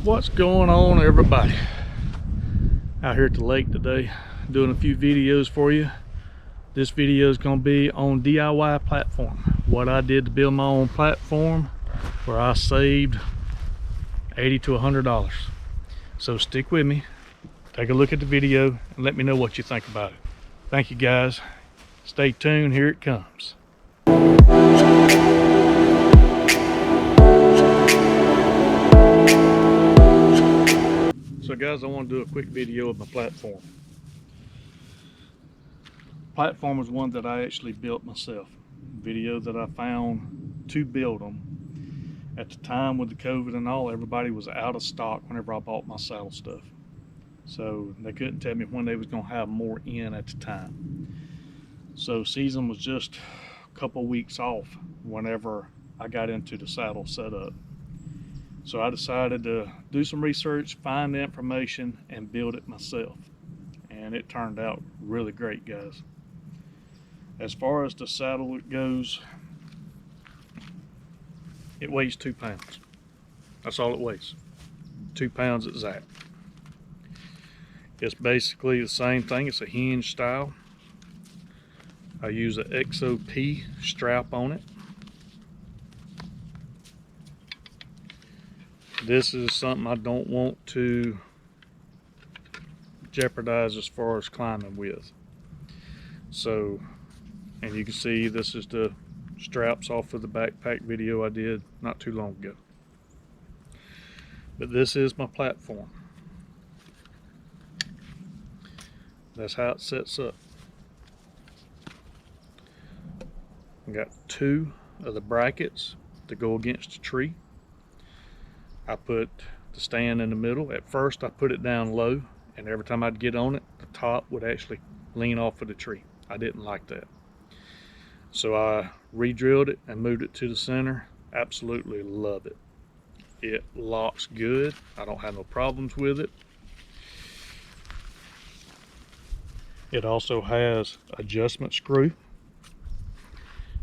What's going on, everybody? Out here at the lake today doing a few videos for you. This video is going to be on DIY platform, what I did to build my own platform, where I saved $80 to $100. So stick with me, take a look at the video, and let me know what you think about it. Thank you guys. Stay tuned, here it comes. So guys, I want to do a quick video of my platform. Platform was one that I actually built myself. Video that I found to build them. At the time with the COVID and all, everybody was out of stock whenever I bought my saddle stuff. So they couldn't tell me when they was gonna have more in at the time. So season was just a couple weeks off whenever I got into the saddle setup. So I decided to do some research, find the information, and build it myself. And it turned out really great, guys. As far as the saddle goes, it weighs 2 pounds. That's all it weighs. 2 pounds exact. It's basically the same thing. It's a hinge style. I use an XOP strap on it. This is something I don't want to jeopardize as far as climbing with. So, and you can see this is the straps off of the backpack video I did not too long ago. But this is my platform. That's how it sets up. I got 2 of the brackets to go against the tree. I put the stand in the middle. At first I put it down low, and every time I'd get on it, the top would actually lean off of the tree. I didn't like that. So I re-drilled it and moved it to the center. Absolutely love it. It locks good. I don't have no problems with it. It also has adjustment screw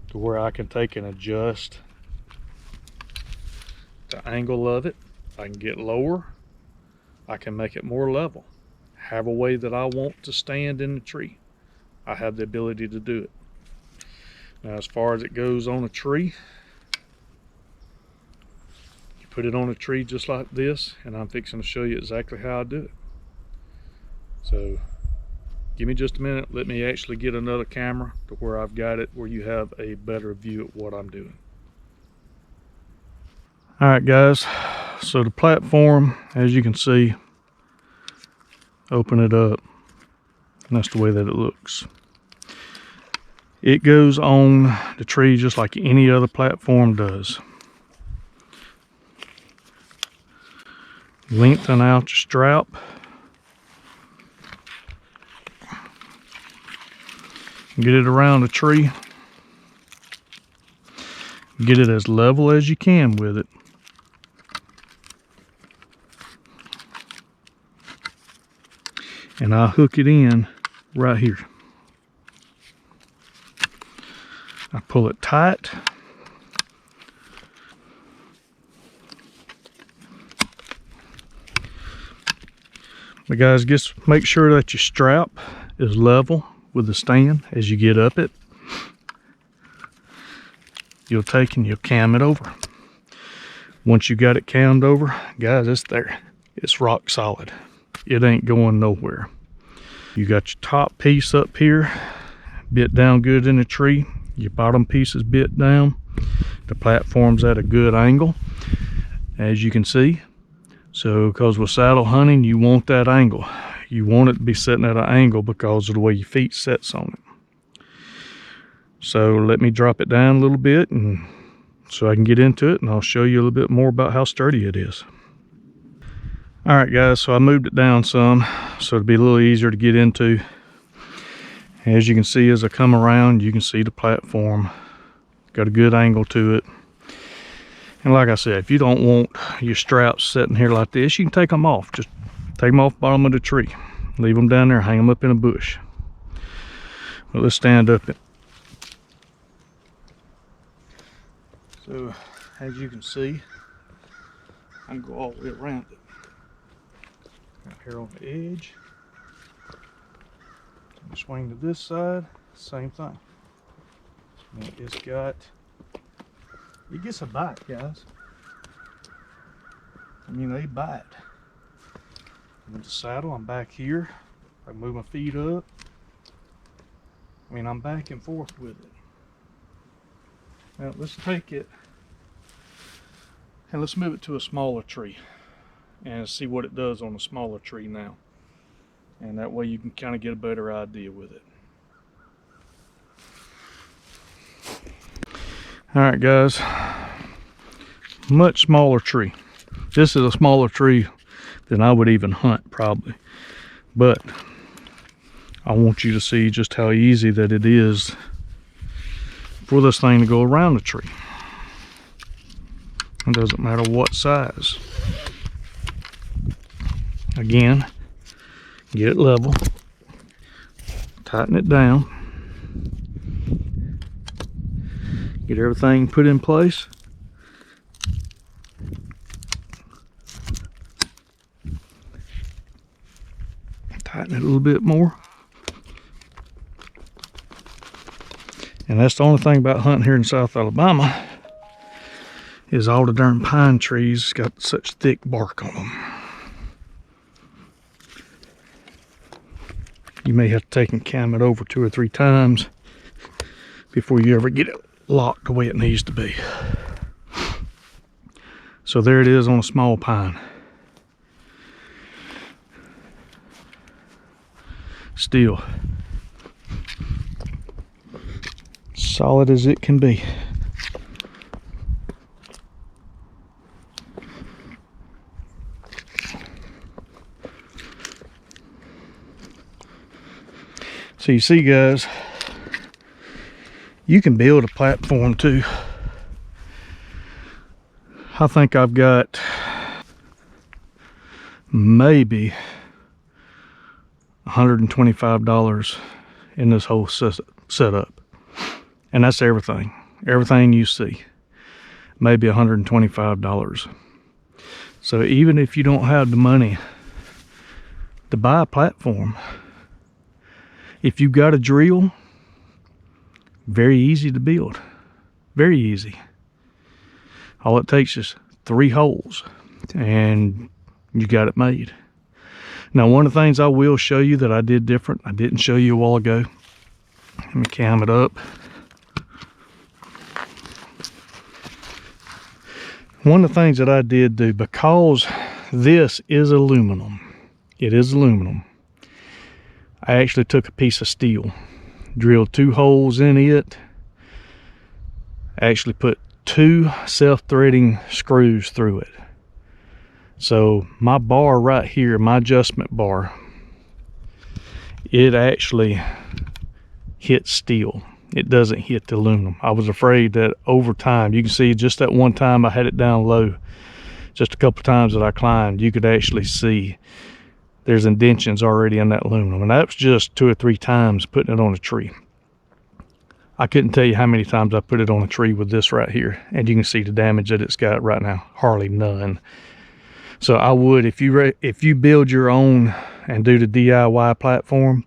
to where I can take and adjust the angle of it. I can get lower, I can make it more level, have a way that I want to stand in the tree. I have the ability to do it. Now as far as it goes on a tree, you put it on a tree just like this, and I'm fixing to show you exactly how I do it. So give me just a minute, let me actually get another camera to where I've got it where you have a better view of what I'm doing. All right guys, so the platform, as you can see, open it up, and that's the way that it looks. It goes on the tree just like any other platform does. Lengthen out your strap. Get it around the tree. Get it as level as you can with it. And I hook it in right here. I pull it tight. But guys, just make sure that your strap is level with the stand as you get up it. You'll take and you'll cam it over. Once you got it cammed over, guys, it's there. It's rock solid. It ain't going nowhere. You got your top piece up here, bit down good in the tree. Your bottom piece is bit down. The platform's at a good angle, as you can see. So, because with saddle hunting, you want that angle. You want it to be sitting at an angle because of the way your feet sets on it. So let me drop it down a little bit, and so I can get into it, and I'll show you a little bit more about how sturdy it is. All right guys, so I moved it down some so it'll be a little easier to get into. As you can see, as I come around, you can see the platform got a good angle to it. And like I said, if you don't want your straps sitting here like this, you can take them off. Just take them off the bottom of the tree, leave them down there, hang them up in a bush. But let's stand up it. So as you can see, I can go all the way around it. Right here on the edge. Swing to this side, same thing. And it gets a bite, guys. I mean, they bite. With the saddle, I'm back here. I move my feet up. I mean, I'm back and forth with it. Now, let's take it and let's move it to a smaller tree and see what it does on a smaller tree now. And that way you can kind of get a better idea with it. All right, guys, much smaller tree. This is a smaller tree than I would even hunt probably, but I want you to see just how easy that it is for this thing to go around the tree. It doesn't matter what size. Again, get it level, tighten it down, get everything put in place. Tighten it a little bit more. And that's the only thing about hunting here in South Alabama, is all the darn pine trees got such thick bark on them. You may have to take and cam it over 2 or 3 times before you ever get it locked the way it needs to be. So there it is on a small pine. Still solid as it can be. So you see, guys, you can build a platform too. I think I've got maybe $125 in this whole setup, and that's everything you see, maybe $125. So even if you don't have the money to buy a platform, if you've got a drill, very easy to build, very easy. All it takes is 3 holes and you got it made. Now, one of the things I will show you that I did different, I didn't show you a while ago. Let me cam it up. One of the things that I did do, because this is aluminum, it is aluminum, I actually took a piece of steel, drilled 2 holes in it, actually put 2 self-threading screws through it. So my bar right here, my adjustment bar, it actually hits steel. It doesn't hit the aluminum. I was afraid that over time, you can see just that one time I had it down low, just a couple times that I climbed, you could actually see there's indentions already in that aluminum. And that was just 2 or 3 times putting it on a tree. I couldn't tell you how many times I put it on a tree with this right here. And you can see the damage that it's got right now, hardly none. So I would, if you build your own and do the DIY platform,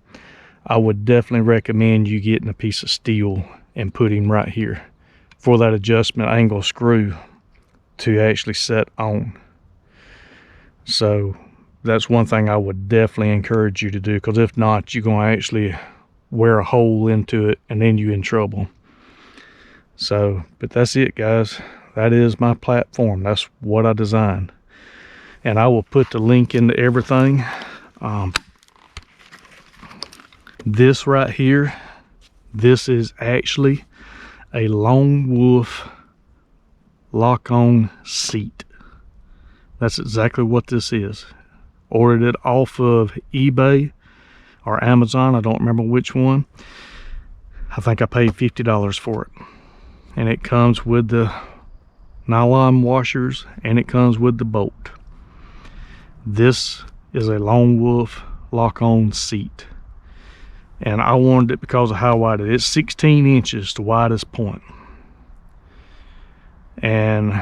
I would definitely recommend you getting a piece of steel and putting right here for that adjustment angle screw to actually set on. So that's one thing I would definitely encourage you to do, because if not, you're going to actually wear a hole into it and then you're in trouble. So, but that's it, guys. That is my platform. That's what I designed. And I will put the link into everything. This right here, this is actually a LoneWolf lock-on seat. That's exactly what this is. Ordered it off of eBay or Amazon, I don't remember which one. I think I paid $50 for it. And it comes with the nylon washers and it comes with the bolt. This is a LoneWolf lock-on seat. And I wanted it because of how wide it is. It's 16 inches, the widest point. And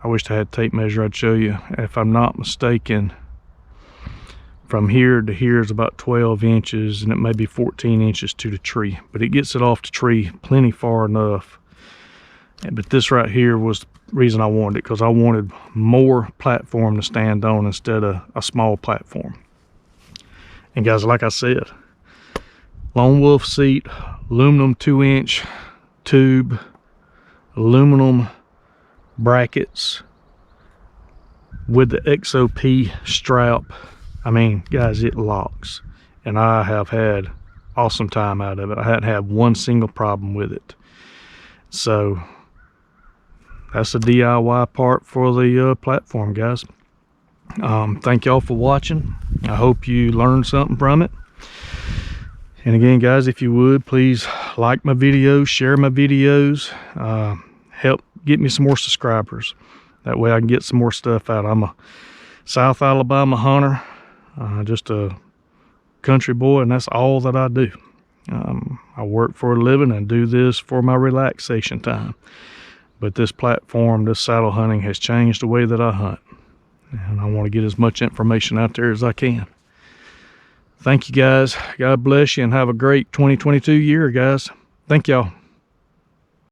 I wish I had a tape measure. I'd show you. If I'm not mistaken, from here to here is about 12 inches, and it may be 14 inches to the tree, but it gets it off the tree plenty far enough. But this right here was the reason I wanted it, because I wanted more platform to stand on instead of a small platform. And guys, like I said, Lone Wolf seat, aluminum 2-inch tube, aluminum brackets with the XOP strap. I mean, guys, it locks, and I have had awesome time out of it. I hadn't had one single problem with it. So that's the DIY part for the platform, guys. Thank y'all for watching. I hope you learned something from it. And again, guys, if you would, please like my videos, share my videos, help get me some more subscribers. That way I can get some more stuff out. I'm a South Alabama hunter, just a country boy, and that's all that I do. I work for a living and do this for my relaxation time. But this platform, this saddle hunting has changed the way that I hunt. And I want to get as much information out there as I can. Thank you, guys. God bless you, and have a great 2022 year, guys. Thank y'all.